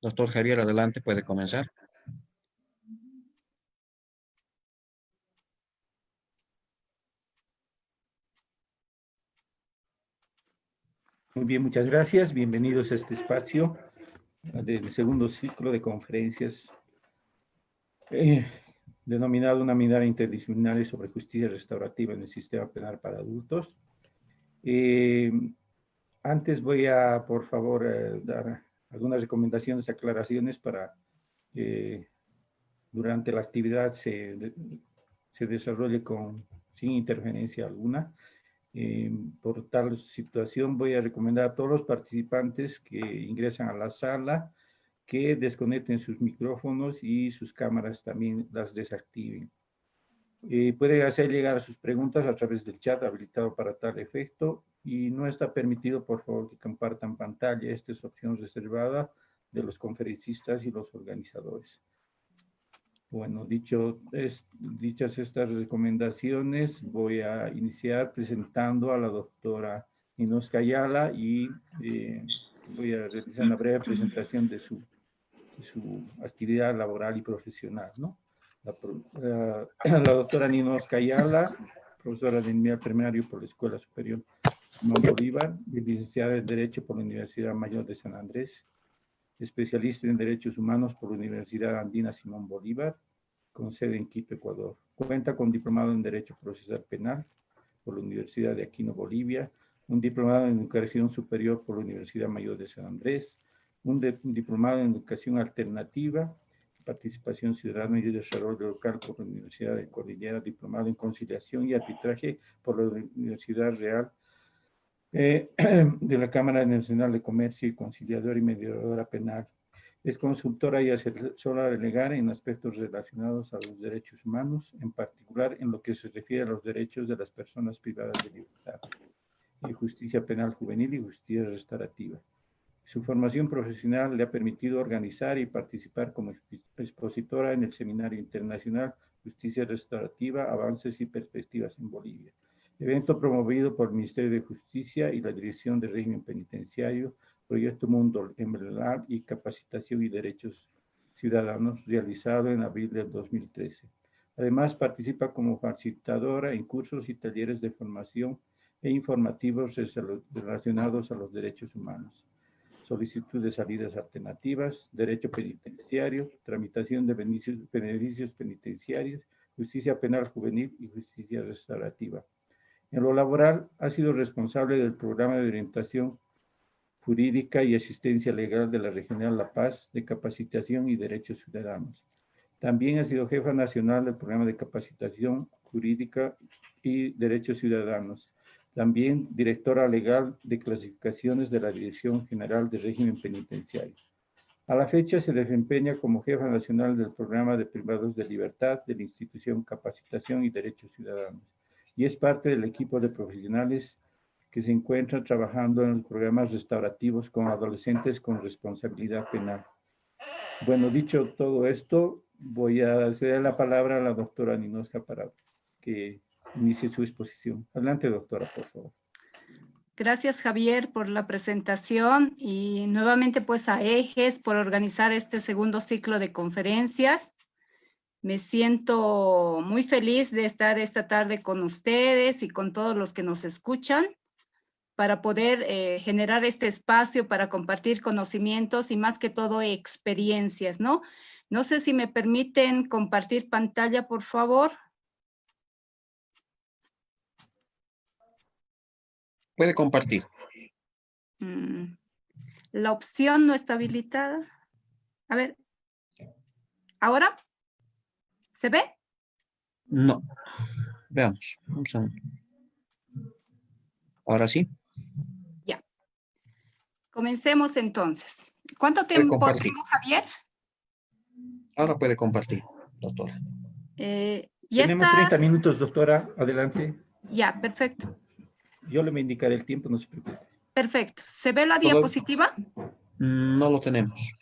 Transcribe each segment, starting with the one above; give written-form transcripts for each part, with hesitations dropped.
Doctor Javier, adelante, puede comenzar. Muy bien, muchas gracias. Bienvenidos a este espacio del segundo ciclo de conferencias denominado Una mirada interdisciplinaria sobre justicia restaurativa en el sistema penal para adultos. Antes voy a, por favor, dar algunas recomendaciones, aclaraciones para que durante la actividad se desarrolle sin interferencia alguna. Por tal situación voy a recomendar a todos los participantes que ingresan a la sala que desconecten sus micrófonos y sus cámaras también las desactiven. Pueden hacer llegar sus preguntas a través del chat habilitado para tal efecto y no está permitido, por favor, que compartan pantalla. Esta es opción reservada de los conferencistas y los organizadores. Bueno, dichas estas recomendaciones, voy a iniciar presentando a la doctora Ninosca Ayala y voy a realizar una breve presentación de su actividad laboral y profesional, ¿no? La doctora Ninosca Ayala, profesora de nivel primario por la Escuela Superior Simón Bolívar, licenciada en Derecho por la Universidad Mayor de San Andrés, especialista en Derechos Humanos por la Universidad Andina Simón Bolívar, con sede en Quito, Ecuador. Cuenta con diplomado en Derecho Procesal Penal por la Universidad de Aquino, Bolivia, un diplomado en Educación Superior por la Universidad Mayor de San Andrés, un diplomado en Educación Alternativa, Participación Ciudadana y Desarrollo Local por la Universidad de Cordillera, diplomado en Conciliación y Arbitraje por la Universidad Real de la Cámara Nacional de Comercio y conciliadora y mediadora penal. Es consultora y asesora legal en aspectos relacionados a los derechos humanos, en particular en lo que se refiere a los derechos de las personas privadas de libertad, y justicia penal juvenil y justicia restaurativa. Su formación profesional le ha permitido organizar y participar como expositora en el Seminario Internacional Justicia Restaurativa, Avances y Perspectivas en Bolivia, evento promovido por el Ministerio de Justicia y la Dirección de Régimen Penitenciario, Proyecto Mundo Emblelar y Capacitación y Derechos Ciudadanos, realizado en abril del 2013. Además, participa como facilitadora en cursos y talleres de formación e informativos relacionados a los derechos humanos, solicitud de salidas alternativas, derecho penitenciario, tramitación de beneficios penitenciarios, justicia penal juvenil y justicia restaurativa. En lo laboral, ha sido responsable del programa de orientación jurídica y asistencia legal de la Regional La Paz de Capacitación y Derechos Ciudadanos. También ha sido jefa nacional del programa de capacitación jurídica y derechos ciudadanos. También directora legal de clasificaciones de la Dirección General de Régimen Penitenciario. A la fecha se desempeña como jefa nacional del programa de privados de libertad de la institución Capacitación y Derechos Ciudadanos y es parte del equipo de profesionales que se encuentran trabajando en los programas restaurativos con adolescentes con responsabilidad penal. Bueno, dicho todo esto, voy a ceder la palabra a la doctora Ninosca para que inicie su exposición. Adelante, doctora, por favor. Gracias, Javier, por la presentación y nuevamente pues a EJES por organizar este segundo ciclo de conferencias. Me siento muy feliz de estar esta tarde con ustedes y con todos los que nos escuchan para poder generar este espacio para compartir conocimientos y más que todo experiencias, ¿no? No sé si me permiten compartir pantalla, por favor. Puede compartir. La opción no está habilitada. A ver, ¿ahora? ¿Se ve? No. Veamos. Vamos a... Ahora sí. Ya. Comencemos entonces. ¿Cuánto tiempo tengo, Javier? Ahora puede compartir, doctora. ¿Ya Tenemos está? 30 minutos, doctora. Adelante. Ya, perfecto. Yo le voy a indicar el tiempo, no se preocupe. Perfecto. ¿Se ve la diapositiva? No lo tenemos.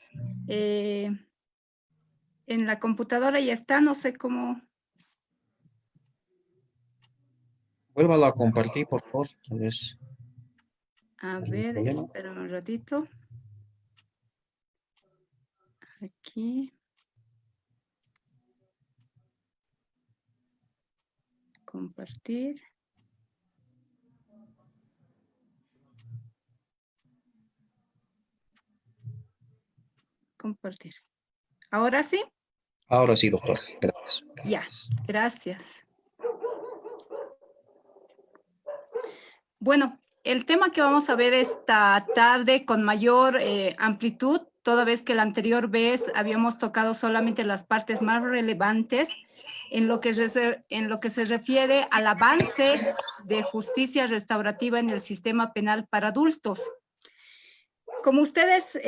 En la computadora ya está, no sé cómo. Vuélvalo a compartir, por favor. Tal vez. A ver, espérame un ratito. aquí. Compartir. Compartir. ¿Ahora sí? Ahora sí, doctor. Gracias. Ya, gracias. Bueno, el tema que vamos a ver esta tarde con mayor amplitud, toda vez que la anterior vez habíamos tocado solamente las partes más relevantes en lo que se refiere al avance de justicia restaurativa en el sistema penal para adultos. Como ustedes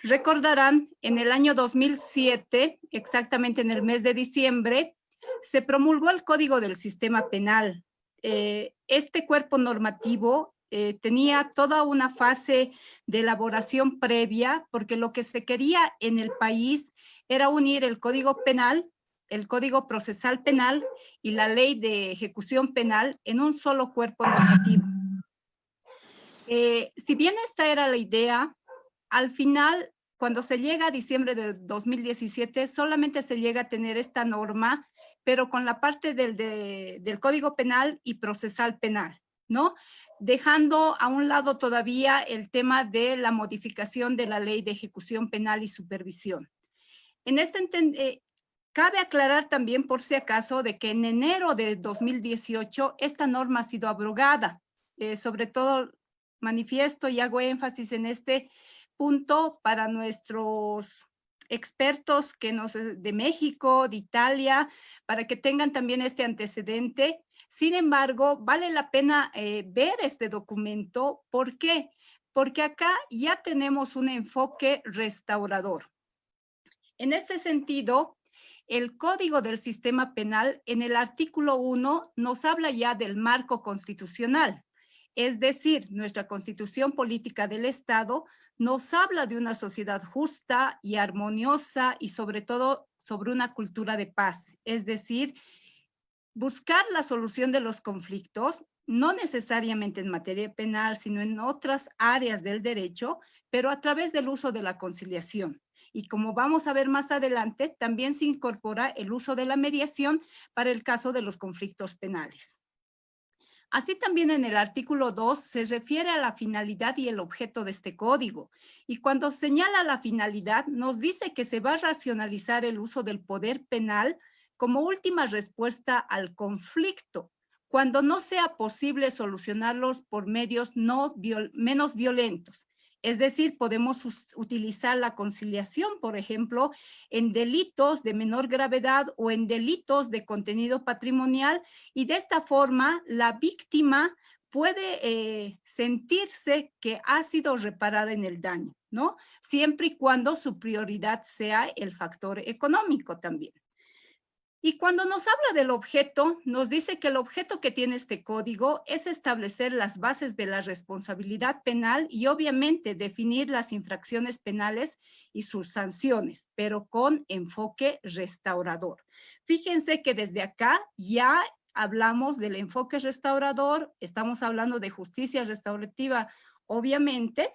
recordarán, en el año 2007, exactamente en el mes de diciembre, se promulgó el Código del Sistema Penal. Este cuerpo normativo tenía toda una fase de elaboración previa, porque lo que se quería en el país era unir el Código Penal, el Código Procesal Penal y la Ley de Ejecución Penal en un solo cuerpo normativo. Si bien esta era la idea, al final, cuando se llega a diciembre de 2017, solamente se llega a tener esta norma, pero con la parte del Código Penal y Procesal Penal, ¿no? Dejando a un lado todavía el tema de la modificación de la Ley de Ejecución Penal y Supervisión. En este cabe aclarar también, por si acaso, de que en enero de 2018 esta norma ha sido abrogada. Sobre todo manifiesto y hago énfasis en este punto para nuestros expertos de México, de Italia, para que tengan también este antecedente. Sin embargo, vale la pena ver este documento. ¿Por qué? Porque acá ya tenemos un enfoque restaurador. En este sentido, el Código del Sistema Penal, en el artículo 1, nos habla ya del marco constitucional. Es decir, nuestra Constitución Política del Estado nos habla de una sociedad justa y armoniosa y sobre todo sobre una cultura de paz. Es decir, buscar la solución de los conflictos, no necesariamente en materia penal, sino en otras áreas del derecho, pero a través del uso de la conciliación. Y como vamos a ver más adelante, también se incorpora el uso de la mediación para el caso de los conflictos penales. Así también en el artículo 2 se refiere a la finalidad y el objeto de este código. Y cuando señala la finalidad, nos dice que se va a racionalizar el uso del poder penal como última respuesta al conflicto, cuando no sea posible solucionarlos por medios menos violentos. Es decir, podemos utilizar la conciliación, por ejemplo, en delitos de menor gravedad o en delitos de contenido patrimonial, y de esta forma la víctima puede sentirse que ha sido reparada en el daño, ¿no? Siempre y cuando su prioridad sea el factor económico también. Y cuando nos habla del objeto, nos dice que el objeto que tiene este código es establecer las bases de la responsabilidad penal y obviamente definir las infracciones penales y sus sanciones, pero con enfoque restaurador. Fíjense que desde acá ya hablamos del enfoque restaurador, estamos hablando de justicia restaurativa, obviamente.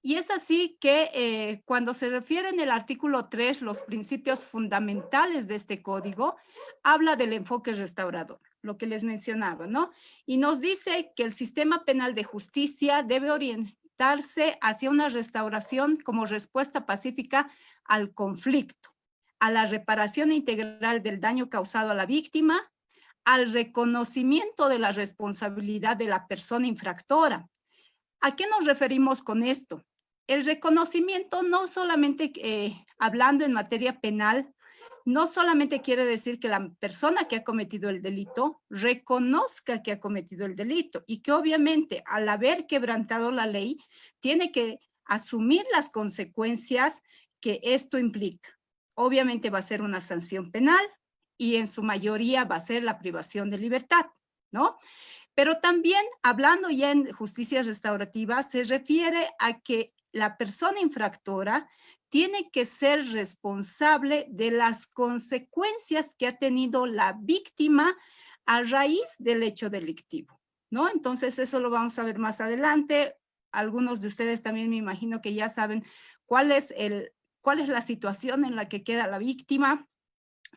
Y es así que cuando se refiere en el artículo 3, los principios fundamentales de este código, habla del enfoque restaurador, lo que les mencionaba, ¿no? Y nos dice que el sistema penal de justicia debe orientarse hacia una restauración como respuesta pacífica al conflicto, a la reparación integral del daño causado a la víctima, al reconocimiento de la responsabilidad de la persona infractora. ¿A qué nos referimos con esto? El reconocimiento no solamente, hablando en materia penal, no solamente quiere decir que la persona que ha cometido el delito reconozca que ha cometido el delito y que obviamente al haber quebrantado la ley tiene que asumir las consecuencias que esto implica. Obviamente va a ser una sanción penal y en su mayoría va a ser la privación de libertad, ¿no? Pero también, hablando ya en justicia restaurativa, se refiere a que la persona infractora tiene que ser responsable de las consecuencias que ha tenido la víctima a raíz del hecho delictivo, ¿no? Entonces, eso lo vamos a ver más adelante. Algunos de ustedes también me imagino que ya saben cuál es cuál es la situación en la que queda la víctima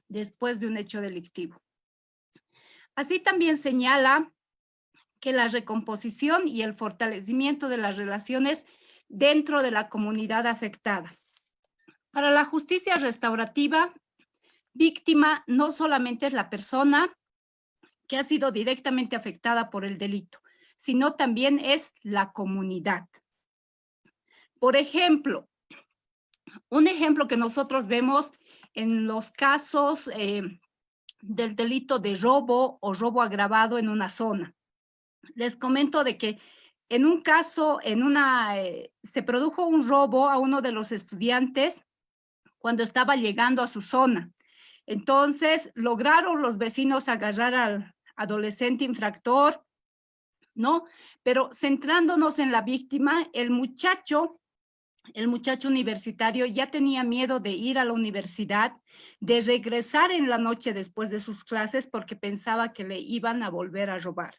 después de un hecho delictivo. Así también señala que la recomposición y el fortalecimiento de las relaciones dentro de la comunidad afectada. Para la justicia restaurativa, víctima no solamente es la persona que ha sido directamente afectada por el delito, sino también es la comunidad. Por ejemplo, un ejemplo que nosotros vemos en los casos del delito de robo o robo agravado en una zona. Les comento de que en un caso, se produjo un robo a uno de los estudiantes cuando estaba llegando a su zona. Entonces, lograron los vecinos agarrar al adolescente infractor, ¿no? Pero centrándonos en la víctima, el muchacho universitario ya tenía miedo de ir a la universidad, de regresar en la noche después de sus clases porque pensaba que le iban a volver a robar.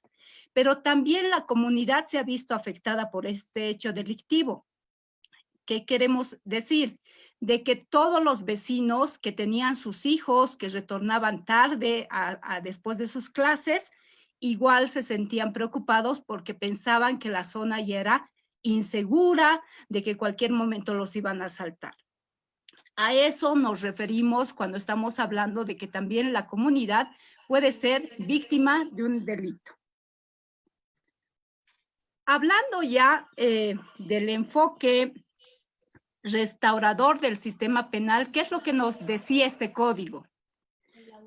Pero también la comunidad se ha visto afectada por este hecho delictivo. ¿Qué queremos decir? De que todos los vecinos que tenían sus hijos, que retornaban tarde después de sus clases, igual se sentían preocupados porque pensaban que la zona ya era insegura, de que cualquier momento los iban a asaltar. A eso nos referimos cuando estamos hablando de que también la comunidad puede ser víctima de un delito. Hablando ya del enfoque restaurador del sistema penal, ¿qué es lo que nos decía este código?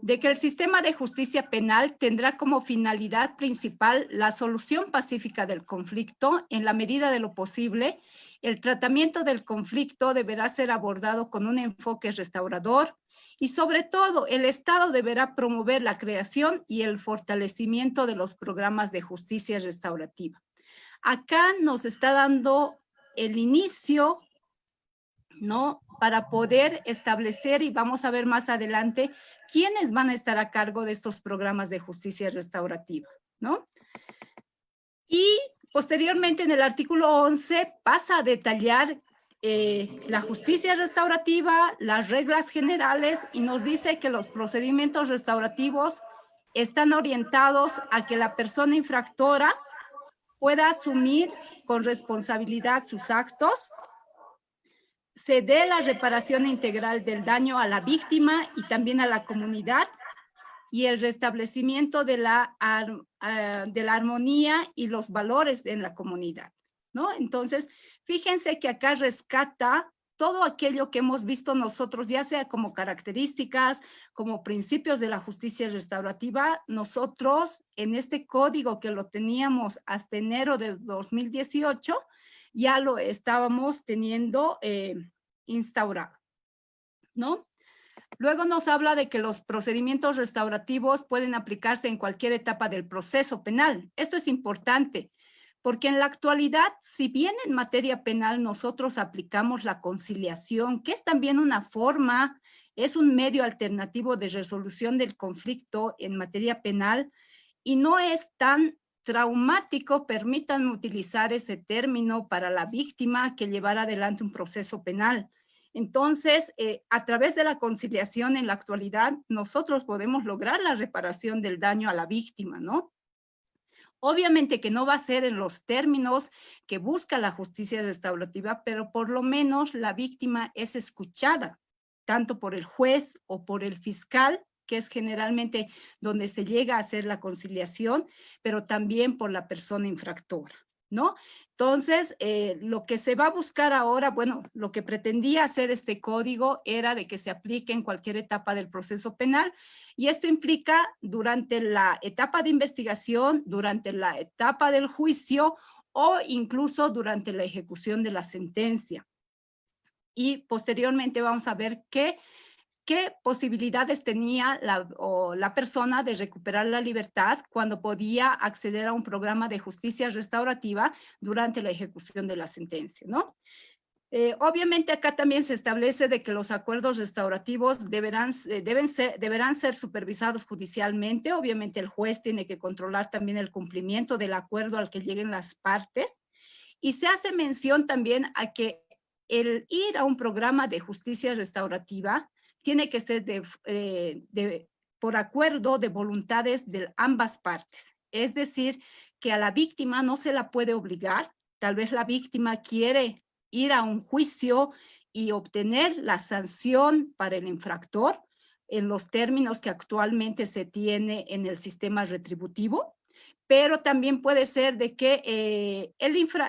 De que el sistema de justicia penal tendrá como finalidad principal la solución pacífica del conflicto en la medida de lo posible. El tratamiento del conflicto deberá ser abordado con un enfoque restaurador y sobre todo el Estado deberá promover la creación y el fortalecimiento de los programas de justicia restaurativa. Acá nos está dando el inicio, ¿no? Para poder establecer, y vamos a ver más adelante, quiénes van a estar a cargo de estos programas de justicia restaurativa, ¿no? Y posteriormente en el artículo 11 pasa a detallar la justicia restaurativa, las reglas generales, y nos dice que los procedimientos restaurativos están orientados a que la persona infractora pueda asumir con responsabilidad sus actos, se dé la reparación integral del daño a la víctima y también a la comunidad y el restablecimiento de la armonía y los valores en la comunidad, ¿no? Entonces, fíjense que acá rescata todo aquello que hemos visto nosotros, ya sea como características, como principios de la justicia restaurativa. Nosotros en este código que lo teníamos hasta enero de 2018, ya lo estábamos teniendo instaurado, ¿no? Luego nos habla de que los procedimientos restaurativos pueden aplicarse en cualquier etapa del proceso penal. Esto es importante, porque en la actualidad, si bien en materia penal nosotros aplicamos la conciliación, que es también una forma, es un medio alternativo de resolución del conflicto en materia penal, y no es tan traumático, permitan utilizar ese término para la víctima que llevar adelante un proceso penal. Entonces, a través de la conciliación en la actualidad, nosotros podemos lograr la reparación del daño a la víctima, ¿no? Obviamente que no va a ser en los términos que busca la justicia restaurativa, pero por lo menos la víctima es escuchada, tanto por el juez o por el fiscal, que es generalmente donde se llega a hacer la conciliación, pero también por la persona infractora, ¿no? Entonces, lo que se va a buscar ahora, bueno, lo que pretendía hacer este código era de que se aplique en cualquier etapa del proceso penal, y esto implica durante la etapa de investigación, durante la etapa del juicio o incluso durante la ejecución de la sentencia. Y posteriormente vamos a ver qué posibilidades tenía la persona de recuperar la libertad cuando podía acceder a un programa de justicia restaurativa durante la ejecución de la sentencia, ¿no? Obviamente acá también se establece de que los acuerdos restaurativos deberán ser supervisados judicialmente. Obviamente el juez tiene que controlar también el cumplimiento del acuerdo al que lleguen las partes, y se hace mención también a que el ir a un programa de justicia restaurativa tiene que ser por acuerdo de voluntades de ambas partes. Es decir, que a la víctima no se la puede obligar. Tal vez la víctima quiere ir a un juicio y obtener la sanción para el infractor en los términos que actualmente se tiene en el sistema retributivo, pero también puede ser de que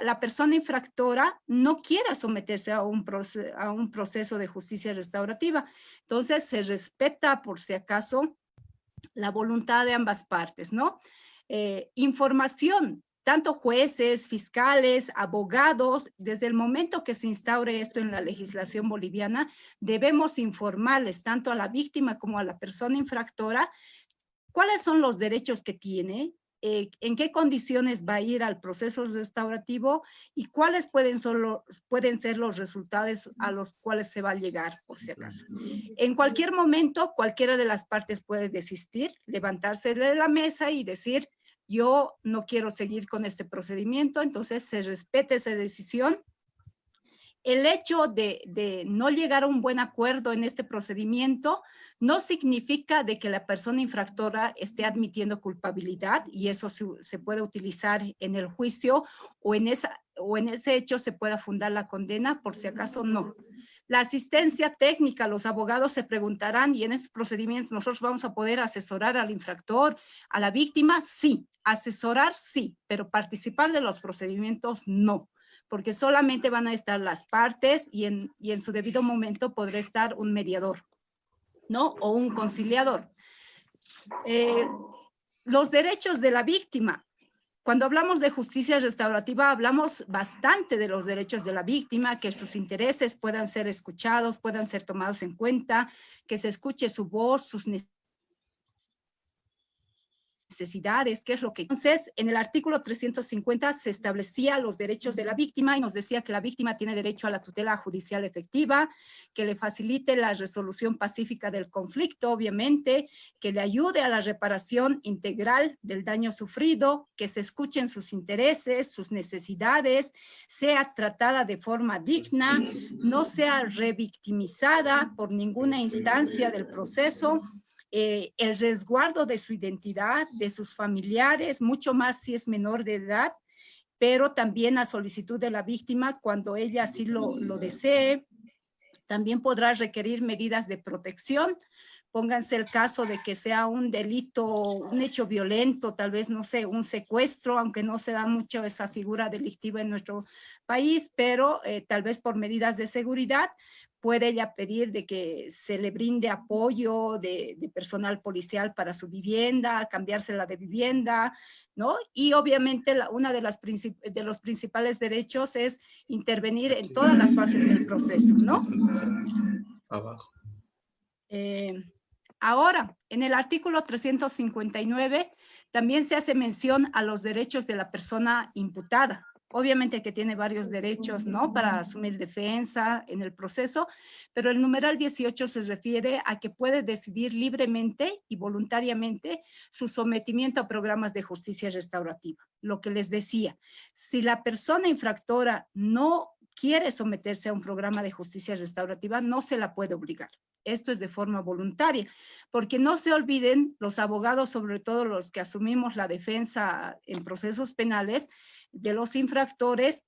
la persona infractora no quiera someterse a un proceso de justicia restaurativa. Entonces, se respeta, por si acaso, la voluntad de ambas partes, ¿no? Información, tanto jueces, fiscales, abogados, desde el momento que se instaure esto en la legislación boliviana, debemos informarles tanto a la víctima como a la persona infractora cuáles son los derechos que tiene, en qué condiciones va a ir al proceso restaurativo y cuáles pueden ser los resultados a los cuales se va a llegar, por si acaso. En cualquier momento, cualquiera de las partes puede desistir, levantarse de la mesa y decir, yo no quiero seguir con este procedimiento, entonces se respete esa decisión. El hecho de no llegar a un buen acuerdo en este procedimiento no significa de que la persona infractora esté admitiendo culpabilidad, y eso se puede utilizar en el juicio o en ese hecho se pueda fundar la condena, por si acaso no. La asistencia técnica, los abogados se preguntarán, ¿y en estos procedimientos nosotros vamos a poder asesorar al infractor, a la víctima? Sí, asesorar sí, pero participar de los procedimientos no, porque solamente van a estar las partes y en su debido momento podrá estar un mediador, ¿no? O un conciliador. Los derechos de la víctima. Cuando hablamos de justicia restaurativa, hablamos bastante de los derechos de la víctima, que sus intereses puedan ser escuchados, puedan ser tomados en cuenta, que se escuche su voz, sus necesidades, qué es lo que... Entonces, en el artículo 350 se establecía los derechos de la víctima y nos decía que la víctima tiene derecho a la tutela judicial efectiva, que le facilite la resolución pacífica del conflicto, obviamente, que le ayude a la reparación integral del daño sufrido, que se escuchen sus intereses, sus necesidades, sea tratada de forma digna, no sea revictimizada por ninguna instancia del proceso, el resguardo de su identidad, de sus familiares, mucho más si es menor de edad, pero también a solicitud de la víctima cuando ella así lo desee. También podrá requerir medidas de protección. Pónganse el caso de que sea un delito, un hecho violento, tal vez, no sé, un secuestro, aunque no se da mucho esa figura delictiva en nuestro país, pero tal vez por medidas de seguridad puede ella pedir de que se le brinde apoyo de personal policial para su vivienda, cambiársela de vivienda, ¿no? Y obviamente una de los principales derechos es intervenir en todas las fases del proceso, ¿no? Abajo. Ahora, en el artículo 359 también se hace mención a los derechos de la persona imputada. Obviamente que tiene varios derechos, ¿no? Para asumir defensa en el proceso, pero el numeral 18 se refiere a que puede decidir libremente y voluntariamente su sometimiento a programas de justicia restaurativa. Lo que les decía, si la persona infractora no quiere someterse a un programa de justicia restaurativa, no se la puede obligar. Esto es de forma voluntaria, porque no se olviden los abogados, sobre todo los que asumimos la defensa en procesos penales, de los infractores,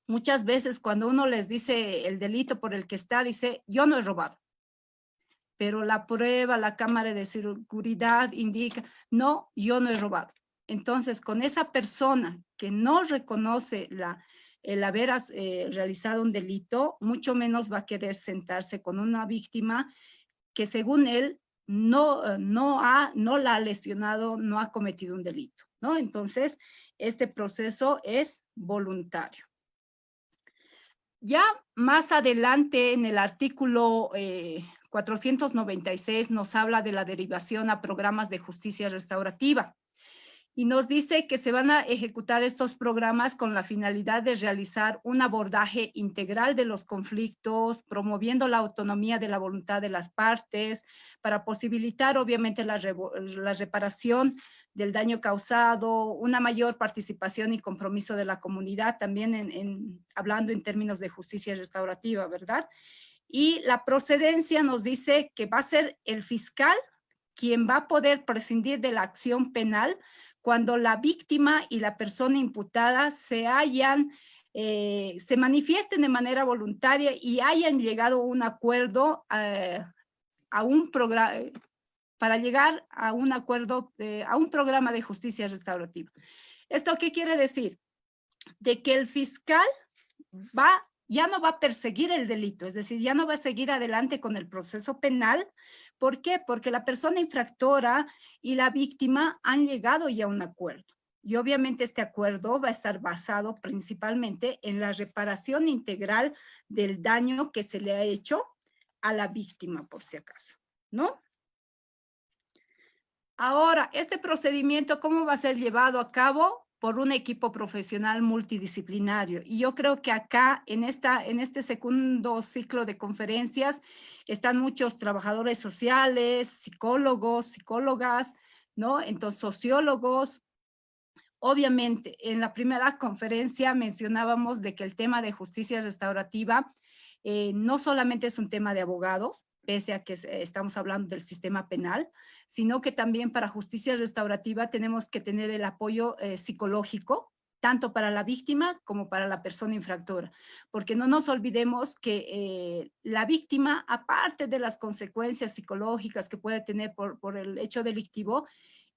muchas veces cuando uno les dice el delito por el que está, dice, yo no he robado. Pero la prueba, la cámara de seguridad indica, no, yo no he robado. Entonces, con esa persona que no reconoce el haber realizado un delito, mucho menos va a querer sentarse con una víctima que según él no la ha lesionado, no ha cometido un delito, ¿no? Entonces, este proceso es voluntario. Ya más adelante en el artículo 496 nos habla de la derivación a programas de justicia restaurativa y nos dice que se van a ejecutar estos programas con la finalidad de realizar un abordaje integral de los conflictos, promoviendo la autonomía de la voluntad de las partes, para posibilitar obviamente la reparación del daño causado, una mayor participación y compromiso de la comunidad, también hablando en términos de justicia restaurativa, ¿verdad? Y la procedencia nos dice que va a ser el fiscal quien va a poder prescindir de la acción penal cuando la víctima y la persona imputada se manifiesten de manera voluntaria y hayan llegado a un acuerdo para llegar a un acuerdo, a un programa de justicia restaurativa. ¿Esto qué quiere decir? De que el fiscal ya no va a perseguir el delito, es decir, ya no va a seguir adelante con el proceso penal. ¿Por qué? Porque la persona infractora y la víctima han llegado ya a un acuerdo. Y obviamente este acuerdo va a estar basado principalmente en la reparación integral del daño que se le ha hecho a la víctima, por si acaso, ¿no? Ahora, este procedimiento, ¿cómo va a ser llevado a cabo? Por un equipo profesional multidisciplinario. Y yo creo que acá, en este segundo ciclo de conferencias, están muchos trabajadores sociales, psicólogos, psicólogas, ¿no? Entonces, sociólogos. Obviamente, en la primera conferencia mencionábamos de que el tema de justicia restaurativa no solamente es un tema de abogados, pese a que estamos hablando del sistema penal, sino que también para justicia restaurativa tenemos que tener el apoyo psicológico, tanto para la víctima como para la persona infractora, porque no nos olvidemos que la víctima, aparte de las consecuencias psicológicas que puede tener por el hecho delictivo,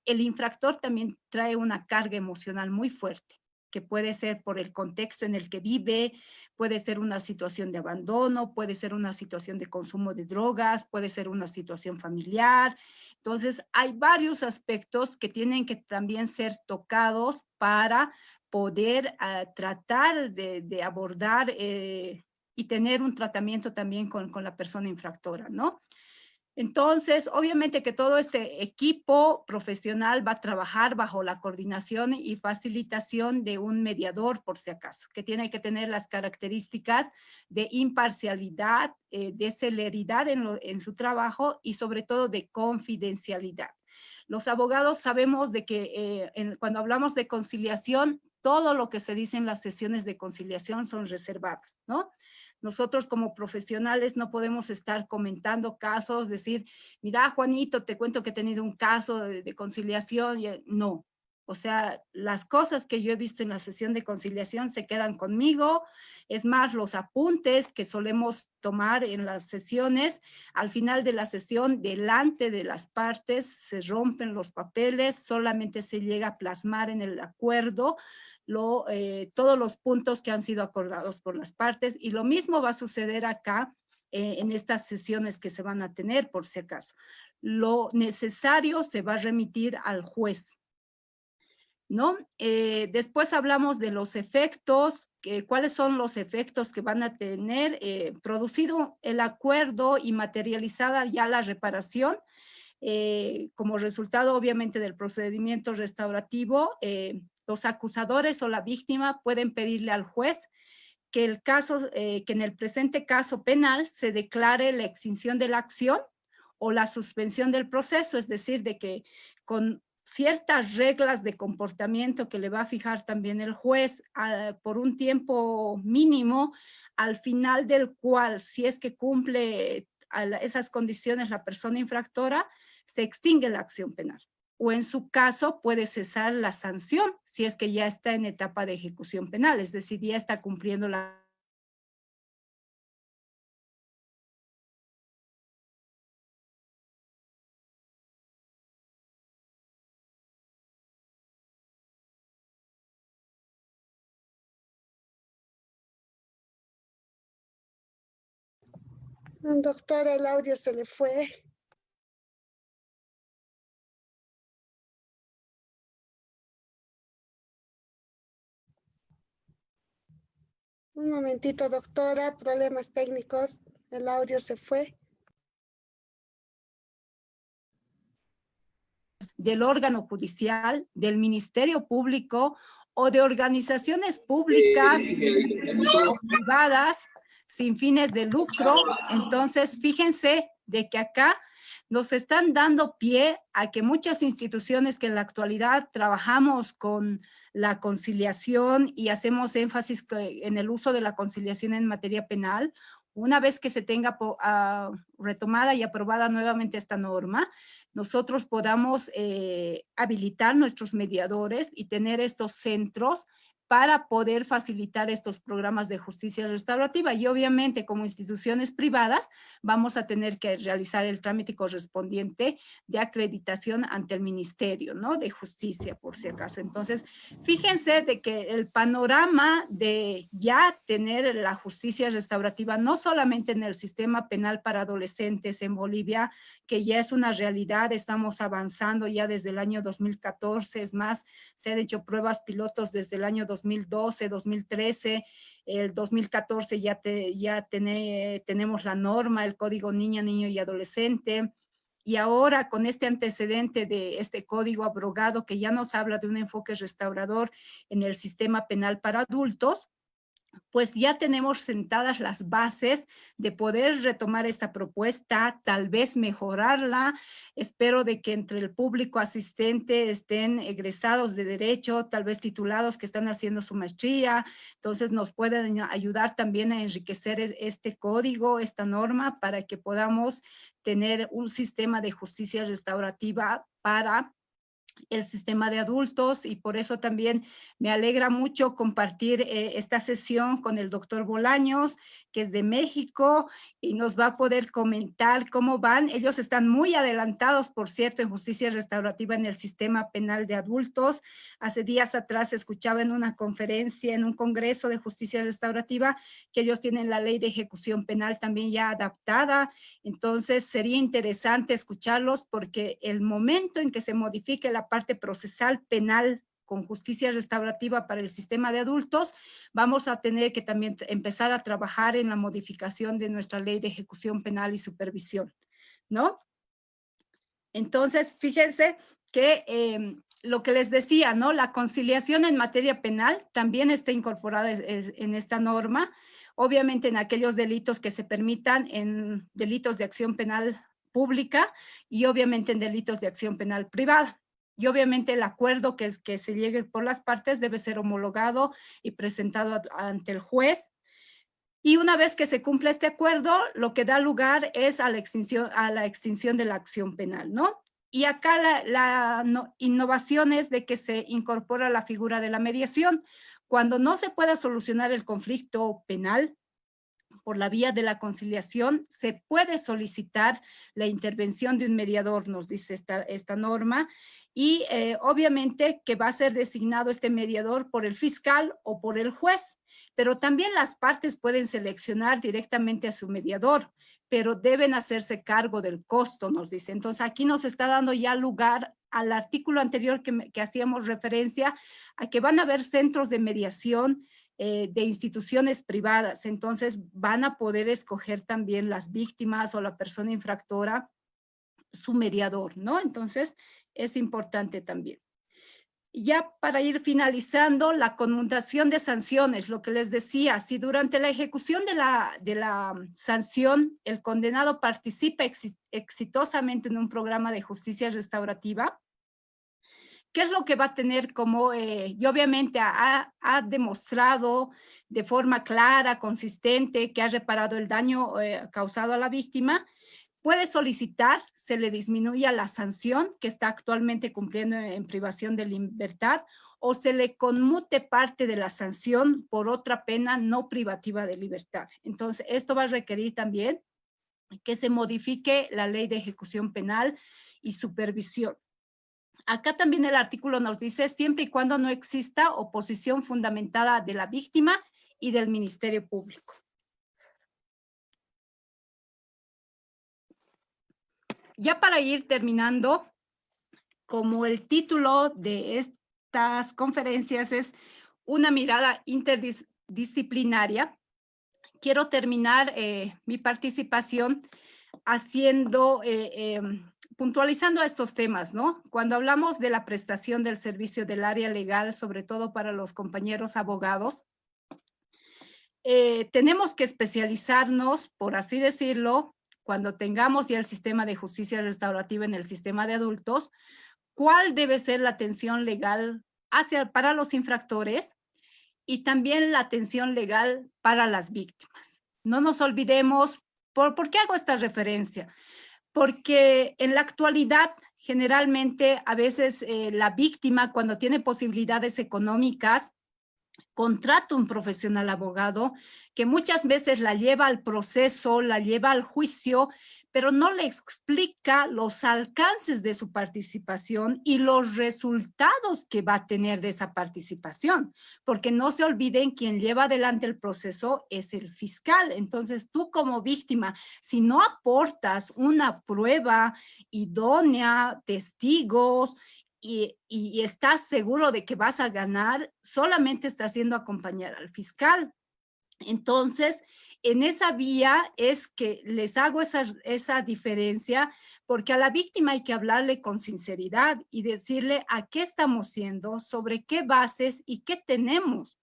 el infractor también trae una carga emocional muy fuerte, que puede ser por el contexto en el que vive, puede ser una situación de abandono, puede ser una situación de consumo de drogas, puede ser una situación familiar. Entonces, hay varios aspectos que tienen que también ser tocados para poder tratar de abordar y tener un tratamiento también con la persona infractora, ¿no? Entonces, obviamente que todo este equipo profesional va a trabajar bajo la coordinación y facilitación de un mediador, por si acaso, que tiene que tener las características de imparcialidad, de celeridad en su trabajo y sobre todo de confidencialidad. Los abogados sabemos de que cuando hablamos de conciliación, todo lo que se dice en las sesiones de conciliación son reservadas, ¿no? Nosotros como profesionales no podemos estar comentando casos, decir, mira, Juanito, te cuento que he tenido un caso de conciliación. No, o sea, las cosas que yo he visto en la sesión de conciliación se quedan conmigo. Es más, los apuntes que solemos tomar en las sesiones, al final de la sesión, delante de las partes, se rompen los papeles, solamente se llega a plasmar en el acuerdo todos los puntos que han sido acordados por las partes, y lo mismo va a suceder acá en estas sesiones que se van a tener, por si acaso. Lo necesario se va a remitir al juez, ¿no? Después hablamos de los efectos, cuáles son los efectos que van a tener producido el acuerdo y materializada ya la reparación, como resultado obviamente del procedimiento restaurativo. Los acusadores o la víctima pueden pedirle al juez que en el presente caso penal se declare la extinción de la acción o la suspensión del proceso, es decir, de que con ciertas reglas de comportamiento que le va a fijar también el juez por un tiempo mínimo, al final del cual, si es que cumple esas condiciones la persona infractora, se extingue la acción penal. O en su caso puede cesar la sanción si es que ya está en etapa de ejecución penal, es decir, ya está cumpliendo la... Doctora, el audio se le fue. Un momentito, doctora, problemas técnicos, el audio se fue. Del órgano judicial, del Ministerio Público o de organizaciones públicas o privadas sin fines de lucro. Entonces, fíjense de que acá nos están dando pie a que muchas instituciones que en la actualidad trabajamos con la conciliación y hacemos énfasis en el uso de la conciliación en materia penal, una vez que se tenga retomada y aprobada nuevamente esta norma, nosotros podamos habilitar nuestros mediadores y tener estos centros para poder facilitar estos programas de justicia restaurativa. Y obviamente, como instituciones privadas, vamos a tener que realizar el trámite correspondiente de acreditación ante el Ministerio, ¿no?, de Justicia, por si acaso. Entonces, fíjense de que el panorama de ya tener la justicia restaurativa, no solamente en el sistema penal para adolescentes en Bolivia, que ya es una realidad, estamos avanzando ya desde el año 2014, es más, se han hecho pruebas pilotos desde el año 2012, 2013, el 2014 ya tenemos la norma, el Código Niña, Niño y Adolescente, y ahora con este antecedente de este código abrogado que ya nos habla de un enfoque restaurador en el sistema penal para adultos, pues ya tenemos sentadas las bases de poder retomar esta propuesta, tal vez mejorarla. Espero de que entre el público asistente estén egresados de derecho, tal vez titulados que están haciendo su maestría, entonces nos pueden ayudar también a enriquecer este código, esta norma, para que podamos tener un sistema de justicia restaurativa para el sistema de adultos, y por eso también me alegra mucho compartir esta sesión con el doctor Bolaños, que es de México, y nos va a poder comentar cómo van. Ellos están muy adelantados, por cierto, en justicia restaurativa en el sistema penal de adultos. Hace días atrás escuchaba en una conferencia, en un congreso de justicia restaurativa, que ellos tienen la ley de ejecución penal también ya adaptada. Entonces sería interesante escucharlos, porque el momento en que se modifique la parte procesal penal con justicia restaurativa para el sistema de adultos, vamos a tener que también empezar a trabajar en la modificación de nuestra ley de ejecución penal y supervisión, ¿no? Entonces, fíjense que lo que les decía, ¿no?, la conciliación en materia penal también está incorporada en esta norma, obviamente en aquellos delitos que se permitan, en delitos de acción penal pública y obviamente en delitos de acción penal privada. Y obviamente el acuerdo que se llegue por las partes debe ser homologado y presentado ante el juez. Y una vez que se cumple este acuerdo, lo que da lugar es a la extinción de la acción penal, ¿no? Y acá la innovación es de que se incorpora la figura de la mediación. Cuando no se pueda solucionar el conflicto penal por la vía de la conciliación, se puede solicitar la intervención de un mediador, nos dice esta norma, y obviamente que va a ser designado este mediador por el fiscal o por el juez, pero también las partes pueden seleccionar directamente a su mediador, pero deben hacerse cargo del costo, nos dice. Entonces aquí nos está dando ya lugar al artículo anterior que hacíamos referencia a que van a haber centros de mediación de instituciones privadas, entonces van a poder escoger también las víctimas o la persona infractora su mediador, ¿no? Entonces es importante también. Ya para ir finalizando, la conmutación de sanciones, lo que les decía, si durante la ejecución de la sanción el condenado participa exitosamente en un programa de justicia restaurativa, ¿qué es lo que va a tener como, y obviamente ha demostrado de forma clara, consistente, que ha reparado el daño causado a la víctima? Puede solicitar, se le disminuya la sanción que está actualmente cumpliendo en privación de libertad, o se le conmute parte de la sanción por otra pena no privativa de libertad. Entonces, esto va a requerir también que se modifique la ley de ejecución penal y supervisión. Acá también el artículo nos dice, siempre y cuando no exista oposición fundamentada de la víctima y del Ministerio Público. Ya para ir terminando, como el título de estas conferencias es una mirada interdisciplinaria, quiero terminar mi participación puntualizando estos temas, ¿no? Cuando hablamos de la prestación del servicio del área legal, sobre todo para los compañeros abogados, tenemos que especializarnos, por así decirlo, cuando tengamos ya el sistema de justicia restaurativa en el sistema de adultos, cuál debe ser la atención legal para los infractores y también la atención legal para las víctimas. No nos olvidemos, ¿por qué hago esta referencia? Porque en la actualidad, generalmente, a veces la víctima, cuando tiene posibilidades económicas, contrata un profesional abogado que muchas veces la lleva al proceso, la lleva al juicio, pero no le explica los alcances de su participación y los resultados que va a tener de esa participación, porque no se olviden, quien lleva adelante el proceso es el fiscal. Entonces, tú como víctima, si no aportas una prueba idónea, testigos, y estás seguro de que vas a ganar, solamente estás haciendo acompañar al fiscal. Entonces, en esa vía es que les hago esa diferencia, porque a la víctima hay que hablarle con sinceridad y decirle a qué estamos yendo, sobre qué bases y qué tenemos,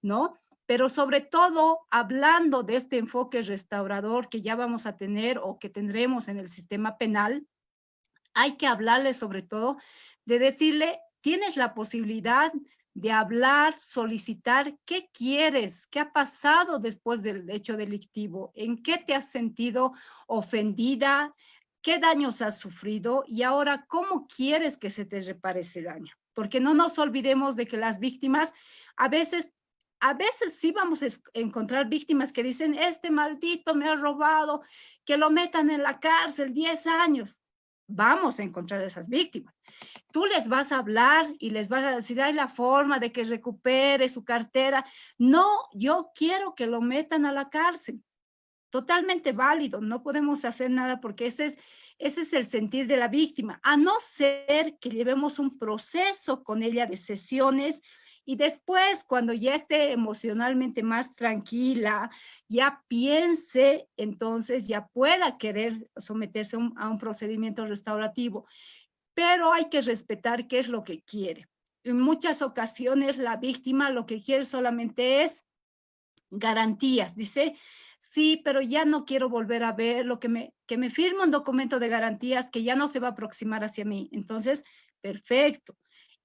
¿no? Pero sobre todo, hablando de este enfoque restaurador que ya vamos a tener o que tendremos en el sistema penal, hay que hablarle sobre todo de decirle, tienes la posibilidad de hablar, solicitar qué quieres, qué ha pasado después del hecho delictivo, en qué te has sentido ofendida, qué daños has sufrido y ahora cómo quieres que se te repare ese daño. Porque no nos olvidemos de que las víctimas a veces sí vamos a encontrar víctimas que dicen, este maldito me ha robado, que lo metan en la cárcel 10 años. Vamos a encontrar a esas víctimas. Tú les vas a hablar y les vas a decir, hay la forma de que recupere su cartera. No, yo quiero que lo metan a la cárcel. Totalmente válido, no podemos hacer nada porque ese es el sentir de la víctima, a no ser que llevemos un proceso con ella de sesiones y después, cuando ya esté emocionalmente más tranquila, ya piense, entonces ya pueda querer someterse a un procedimiento restaurativo. Pero hay que respetar qué es lo que quiere. En muchas ocasiones la víctima lo que quiere solamente es garantías. Dice, sí, pero ya no quiero volver a ver que me firme un documento de garantías que ya no se va a aproximar hacia mí. Entonces, perfecto.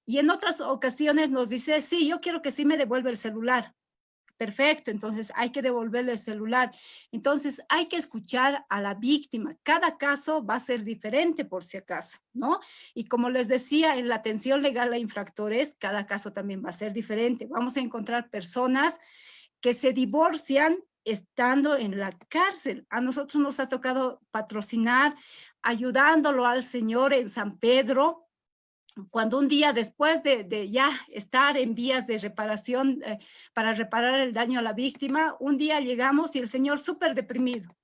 Y en otras ocasiones nos dice, sí, yo quiero que sí me devuelva el celular. Perfecto, entonces hay que devolverle el celular. Entonces hay que escuchar a la víctima. Cada caso va a ser diferente por si acaso, ¿no? Y como les decía, en la atención legal a infractores, cada caso también va a ser diferente. Vamos a encontrar personas que se divorcian estando en la cárcel. A nosotros nos ha tocado patrocinar, ayudándolo al señor en San Pedro, cuando un día después de ya estar en vías de reparación para reparar el daño a la víctima, un día llegamos y el señor súper deprimido.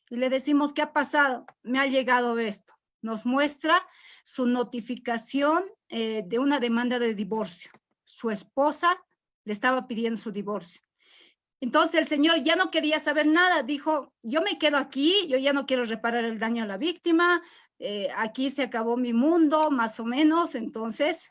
Y le decimos, ¿qué ha pasado? Me ha llegado esto. Nos muestra su notificación de una demanda de divorcio. Su esposa le estaba pidiendo su divorcio. Entonces el señor ya no quería saber nada, dijo, yo me quedo aquí, yo ya no quiero reparar el daño a la víctima, aquí se acabó mi mundo, más o menos. Entonces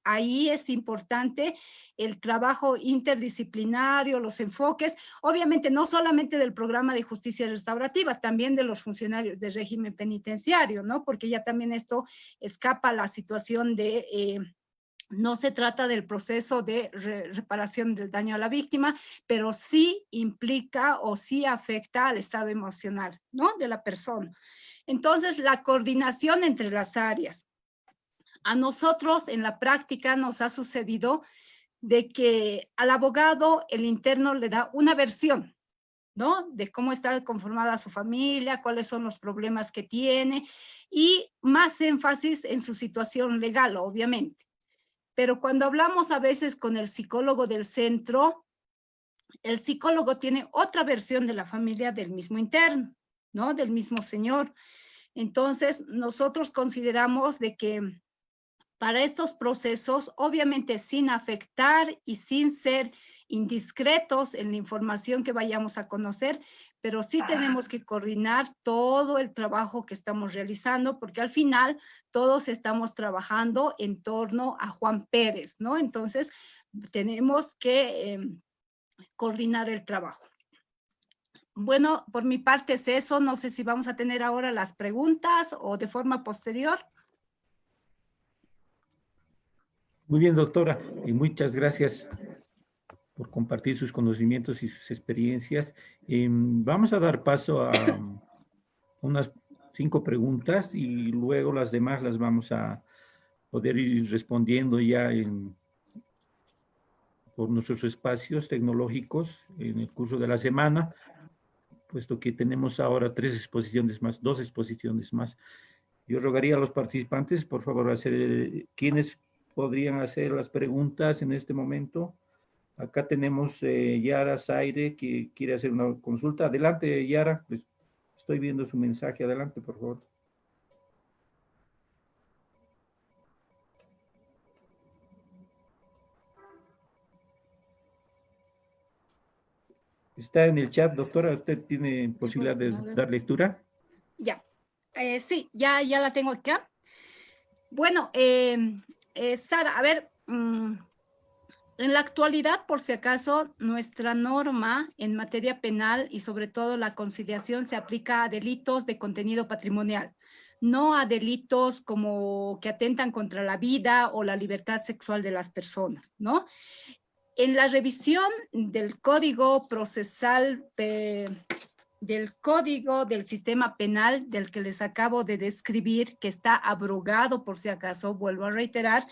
ahí es importante el trabajo interdisciplinario, los enfoques, obviamente no solamente del programa de justicia restaurativa, también de los funcionarios del régimen penitenciario, ¿no? Porque ya también esto escapa a la situación de... no se trata del proceso de reparación del daño a la víctima, pero sí implica o sí afecta al estado emocional, ¿no? De la persona. Entonces, la coordinación entre las áreas. A nosotros en la práctica nos ha sucedido de que al abogado el interno le da una versión, ¿no? De cómo está conformada su familia, cuáles son los problemas que tiene y más énfasis en su situación legal, obviamente. Pero cuando hablamos a veces con el psicólogo del centro, el psicólogo tiene otra versión de la familia del mismo interno, ¿no? Del mismo señor. Entonces, nosotros consideramos de que para estos procesos, obviamente sin afectar y sin ser indiscretos en la información que vayamos a conocer, pero sí tenemos que coordinar todo el trabajo que estamos realizando, porque al final todos estamos trabajando en torno a Juan Pérez, ¿no? Entonces, tenemos que coordinar el trabajo. Bueno, por mi parte es eso. No sé si vamos a tener ahora las preguntas o de forma posterior. Muy bien, doctora, y muchas gracias por compartir sus conocimientos y sus experiencias. Vamos a dar paso a unas 5 preguntas y luego las demás las vamos a poder ir respondiendo ya por nuestros espacios tecnológicos en el curso de la semana, puesto que tenemos ahora 3 exposiciones más, 2 exposiciones más. Yo rogaría a los participantes, por favor, ¿quiénes podrían hacer las preguntas en este momento? Acá tenemos Yara Zaire, que quiere hacer una consulta. Adelante, Yara, pues, estoy viendo su mensaje. Adelante, por favor. Está en el chat, doctora. ¿Usted tiene posibilidad de dar lectura? Ya. Sí, ya la tengo acá. Bueno, Sara, a ver, en la actualidad, por si acaso, nuestra norma en materia penal y sobre todo la conciliación se aplica a delitos de contenido patrimonial, no a delitos como que atentan contra la vida o la libertad sexual de las personas, ¿no? En la revisión del Código Procesal, del Código del Sistema Penal, del que les acabo de describir, que está abrogado, por si acaso, vuelvo a reiterar,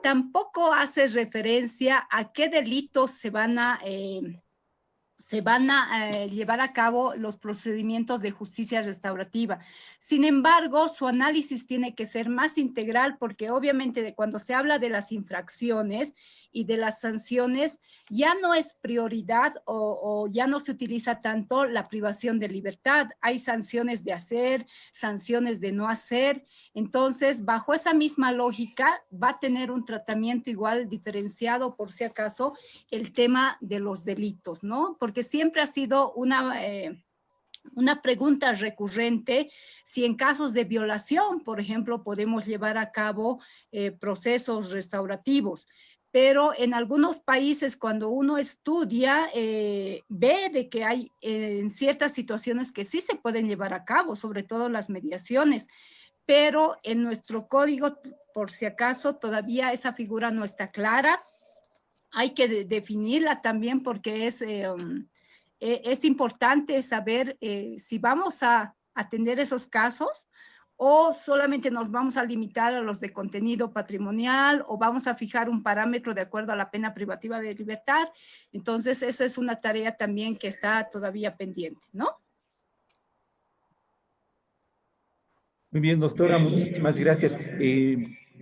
tampoco hace referencia a qué delitos se van a llevar a cabo los procedimientos de justicia restaurativa. Sin embargo, su análisis tiene que ser más integral porque obviamente cuando se habla de las infracciones y de las sanciones, ya no es prioridad o ya no se utiliza tanto la privación de libertad. Hay sanciones de hacer, sanciones de no hacer. Entonces, bajo esa misma lógica, va a tener un tratamiento igual diferenciado, por si acaso, el tema de los delitos, ¿no? Porque siempre ha sido una pregunta recurrente si en casos de violación, por ejemplo, podemos llevar a cabo procesos restaurativos. Pero en algunos países, cuando uno estudia, ve de que hay en ciertas situaciones que sí se pueden llevar a cabo, sobre todo las mediaciones. Pero en nuestro código, por si acaso, todavía esa figura no está clara. Hay que definirla también porque es importante saber si vamos a atender esos casos o solamente nos vamos a limitar a los de contenido patrimonial o vamos a fijar un parámetro de acuerdo a la pena privativa de libertad. Entonces, esa es una tarea también que está todavía pendiente, ¿no? Muy bien, doctora, muchísimas gracias.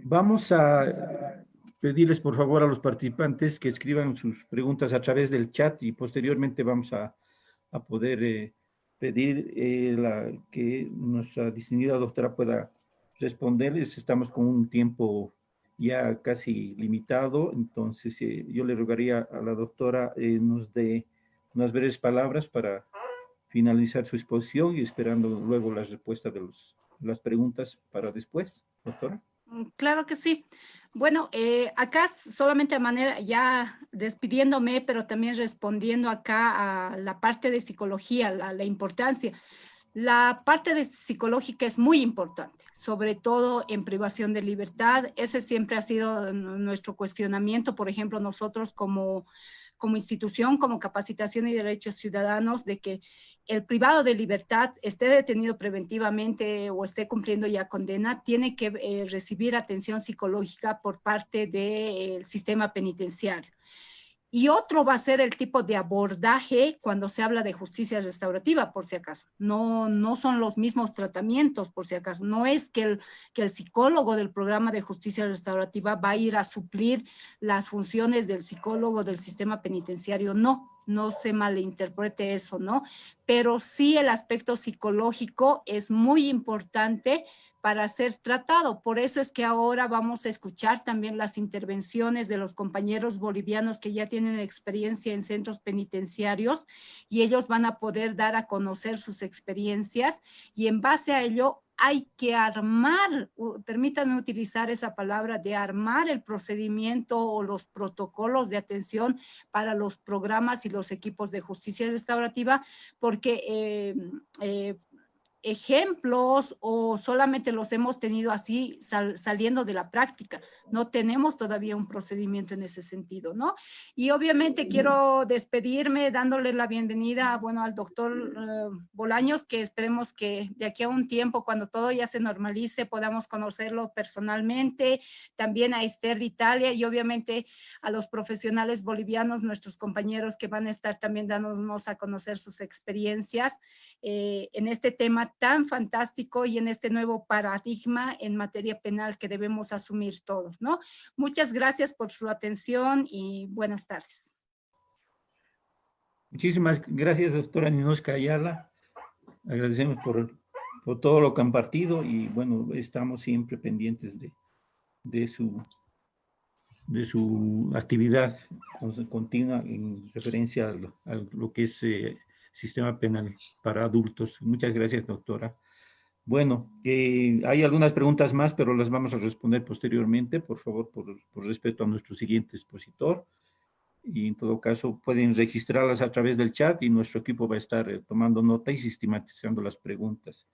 Vamos a pedirles, por favor, a los participantes que escriban sus preguntas a través del chat y posteriormente vamos a poder pedir que nuestra distinguida doctora pueda responderles. Estamos con un tiempo ya casi limitado, entonces yo le rogaría a la doctora nos dé unas breves palabras para finalizar su exposición y esperando luego la respuesta de las preguntas para después, doctora. Claro que sí. Bueno, acá solamente de manera ya despidiéndome, pero también respondiendo acá a la parte de psicología, la importancia. La parte de psicológica es muy importante, sobre todo en privación de libertad. Ese siempre ha sido nuestro cuestionamiento. Por ejemplo, nosotros como institución, como Capacitación y Derechos Ciudadanos, de que el privado de libertad esté detenido preventivamente o esté cumpliendo ya condena, tiene que recibir atención psicológica por parte del sistema penitenciario. Y otro va a ser el tipo de abordaje cuando se habla de justicia restaurativa, por si acaso. No son los mismos tratamientos, por si acaso. No es que el psicólogo del programa de justicia restaurativa va a ir a suplir las funciones del psicólogo del sistema penitenciario. No se malinterprete eso, ¿no? Pero sí el aspecto psicológico es muy importante para ser tratado. Por eso es que ahora vamos a escuchar también las intervenciones de los compañeros bolivianos que ya tienen experiencia en centros penitenciarios y ellos van a poder dar a conocer sus experiencias y en base a ello hay que armar, permítanme utilizar esa palabra, de armar el procedimiento o los protocolos de atención para los programas y los equipos de justicia restaurativa, porque ejemplos o solamente los hemos tenido así saliendo de la práctica. No tenemos todavía un procedimiento en ese sentido, ¿no? Y obviamente quiero despedirme dándole la bienvenida, bueno, al doctor Bolaños, que esperemos que de aquí a un tiempo, cuando todo ya se normalice, podamos conocerlo personalmente, también a Esther de Italia y obviamente a los profesionales bolivianos, nuestros compañeros que van a estar también dándonos a conocer sus experiencias en este tema tan fantástico y en este nuevo paradigma en materia penal que debemos asumir todos, ¿no? Muchas gracias por su atención y buenas tardes. Muchísimas gracias, doctora Ninosca Ayala. Agradecemos por todo lo compartido y bueno, estamos siempre pendientes de su actividad continua en referencia a lo que es sistema penal para adultos. Muchas gracias, doctora. Bueno, hay algunas preguntas más, pero las vamos a responder posteriormente, por favor, por respeto a nuestro siguiente expositor. Y en todo caso, pueden registrarlas a través del chat y nuestro equipo va a estar tomando nota y sistematizando las preguntas.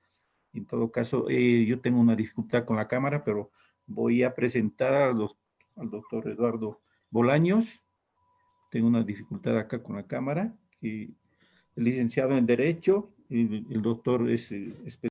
En todo caso, yo tengo una dificultad con la cámara, pero voy a presentar al doctor Eduardo Bolaños. Tengo una dificultad acá con la cámara. El licenciado en Derecho, el doctor es